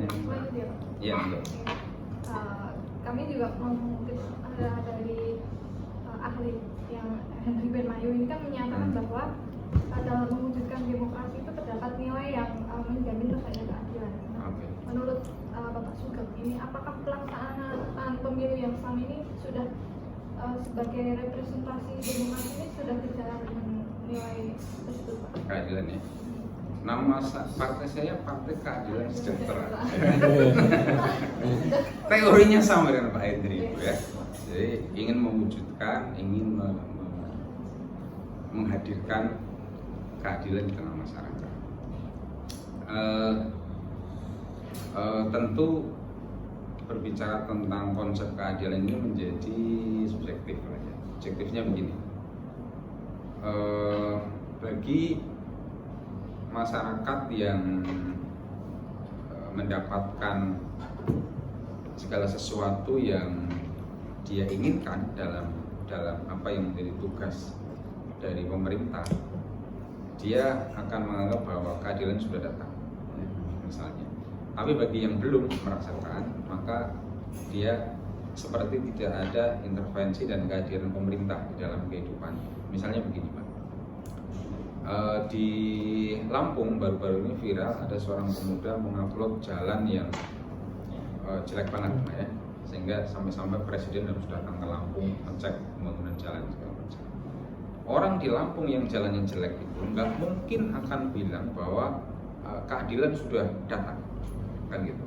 pertanyaan. Iya, betul. Kami juga mengutip dari ahli yang Henry Benmayu ini kan menyatakan bahwa dalam mewujudkan demokrasi itu terdapat nilai yang menjamin terjadinya keadilan. Okay. Menurut Bapak Sugeng, ini apakah pelaksanaan pemilu yang selama ini sudah sebagai representasi demokrasi ini sudah berjalan dengan nilai tersebut, Pak? Keadilan ya. Nama partai saya Partai Keadilan Sejahtera. Teorinya sama dengan Pak Henry itu ya. Jadi ingin mewujudkan, ingin menghadirkan keadilan di tengah masyarakat. Tentu berbicara tentang konsep keadilan ini menjadi subjektif ya. Subjektifnya begini. Bagi masyarakat yang mendapatkan segala sesuatu yang dia inginkan dalam apa yang menjadi tugas dari pemerintah, dia akan menganggap bahwa keadilan sudah datang, misalnya. Tapi bagi yang belum merasakan, maka dia seperti tidak ada intervensi dan kehadiran pemerintah di dalam kehidupan. Misalnya begini, Pak. Di Lampung baru-baru ini viral ada seorang pemuda mengupload jalan yang jelek banget, ya, sehingga sampai-sampai presiden harus datang ke Lampung ngecek pembangunan jalan segala macam. Orang di Lampung yang jalannya jelek itu nggak mungkin akan bilang bahwa keadilan sudah datang, kan gitu.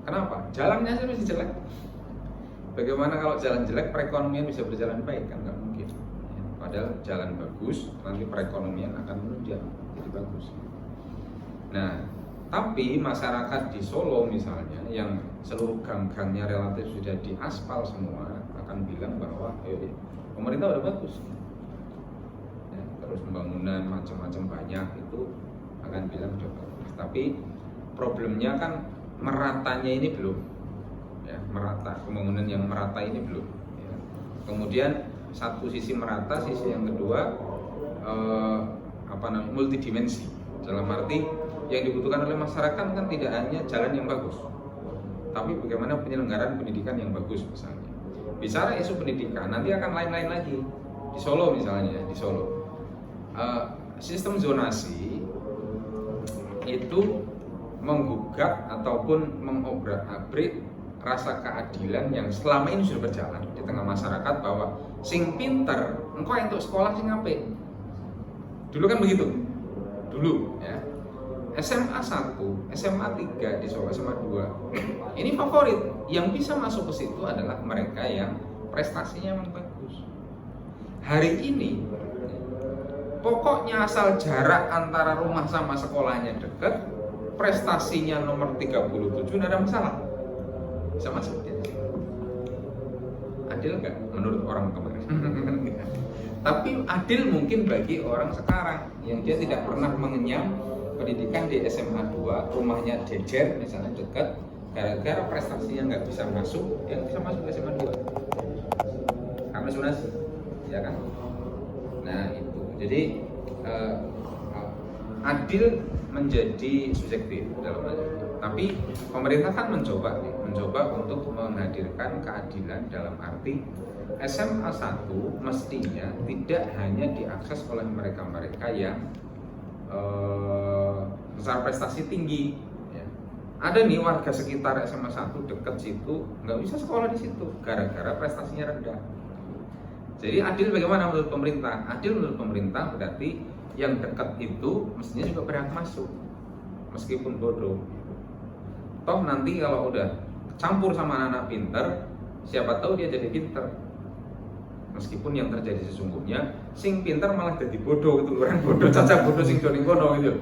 Kenapa? Jalannya aja masih jelek. Bagaimana kalau jalan jelek perekonomian bisa berjalan baik? Kan nggak mungkin. Padahal jalan bagus, nanti perekonomian akan menunjang, jadi bagus. Nah, tapi masyarakat di Solo misalnya, yang seluruh gang-gangnya relatif sudah diaspal semua, akan bilang bahwa pemerintah udah bagus. Ya, terus pembangunan macam-macam banyak itu akan bilang udah bagus. Tapi problemnya kan meratanya ini belum, ya, merata, pembangunan yang merata ini belum. Ya. Kemudian satu sisi merata, sisi yang kedua multidimensi. Dalam arti yang dibutuhkan oleh masyarakat kan tidak hanya jalan yang bagus, tapi bagaimana penyelenggaraan pendidikan yang bagus misalnya. Bicara isu pendidikan, nanti akan lain-lain lagi. Di Solo misalnya, di Solo sistem zonasi itu menggugat ataupun mengobrak-abrik rasa keadilan yang selama ini sudah berjalan di tengah masyarakat, bahwa sing pinter engkau yang untuk sekolah sing apik. Dulu kan begitu. Dulu ya. SMA 1, SMA 3 di Solo, SMA 2. Ini favorit. Yang bisa masuk ke situ adalah mereka yang prestasinya memang bagus. Hari ini pokoknya asal jarak antara rumah sama sekolahnya dekat, prestasinya nomor 37 tidak ada masalah. Bisa masuk dia. Adil nggak menurut orang kemarin? Tapi adil mungkin bagi orang sekarang yang dia tidak pernah mengenyam pendidikan di SMA 2, rumahnya jejer misalnya dekat, gara-gara prestasinya nggak bisa masuk, yang bisa masuk ke SMA 2 karena zonasi, ya kan? Nah itu, jadi adil menjadi subjektif dalam hal itu. Tapi pemerintah kan mencoba untuk menghadirkan keadilan dalam arti SMA 1 mestinya tidak hanya diakses oleh mereka-mereka yang besar prestasi tinggi. Ya. Ada nih warga sekitar SMA 1 dekat situ nggak bisa sekolah di situ gara-gara prestasinya rendah. Jadi adil bagaimana menurut pemerintah? Adil menurut pemerintah berarti yang dekat itu mestinya juga berhak masuk meskipun bodoh. Toh nanti kalau udah campur sama anak-anak pinter, siapa tahu dia jadi pinter. Meskipun yang terjadi sesungguhnya sing pinter malah jadi bodoh gitu, orang bodoh caca bodoh sing doning kono gitu.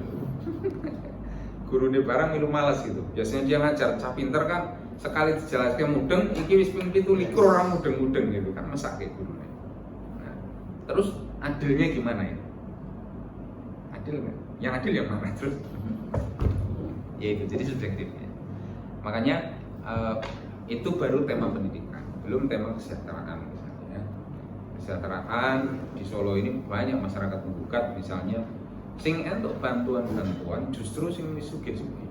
Gurune barang milu malas gitu. Biasanya dia ngajar, cah pinter kan sekali dijelaskan mudeng, iki wis ping 17 orang mudeng-mudeng gitu kan, mesake gurune. Nah, terus adilnya gimana ini? Adil nggak? Yang adil yang mana terus? Ya itu, jadi subjektifnya. Makanya itu baru tema pendidikan, belum tema kesejahteraan misalnya. Kesejahteraan di Solo ini banyak masyarakat menggugat misalnya, sing entuk bantuan justru sing sugih-sugih.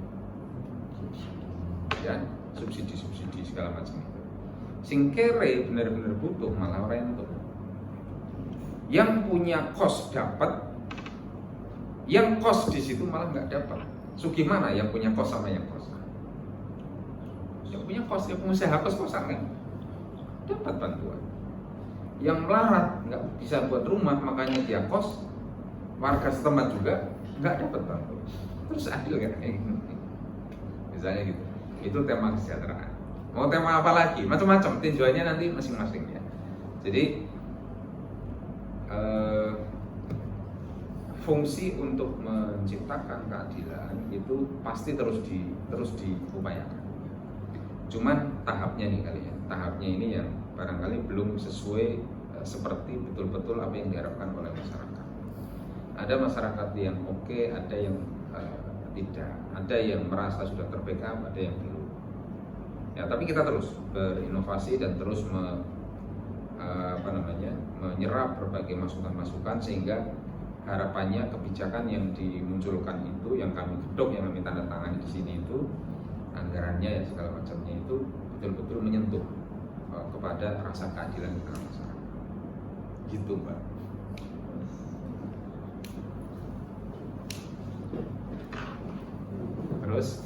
ya, subsidi segala macam itu. Sing kere bener-bener butuh malah orang entuk. Yang punya kos dapat, yang kos di situ malah nggak dapat. Sugih mana yang punya kos sama yang kos? Yang punya kos, yang pengusaha kos-kosan kan dapat bantuan. Yang melarat nggak bisa buat rumah makanya dia kos, warga setempat juga nggak dapat bantuan. Terus adil kan? Misalnya gitu. Itu tema kesejahteraan. Mau tema apa lagi? Macam-macam. Tinjauannya nanti masing-masing ya. Jadi fungsi untuk menciptakan keadilan itu pasti terus diupayakan. Cuman tahapnya nih kali ya. Tahapnya ini yang barangkali belum sesuai seperti betul-betul apa yang diharapkan oleh masyarakat. Ada masyarakat yang oke, ada yang tidak, ada yang merasa sudah terbackup, ada yang belum. Ya, tapi kita terus berinovasi dan terus menyerap berbagai masukan-masukan sehingga harapannya kebijakan yang dimunculkan itu, yang kami gedok, yang kami tanda tangani di sini itu, anggarannya ya segala macamnya itu betul-betul menyentuh kepada rasa keadilan di tengah masyarakat. Gitu, Mbak. Terus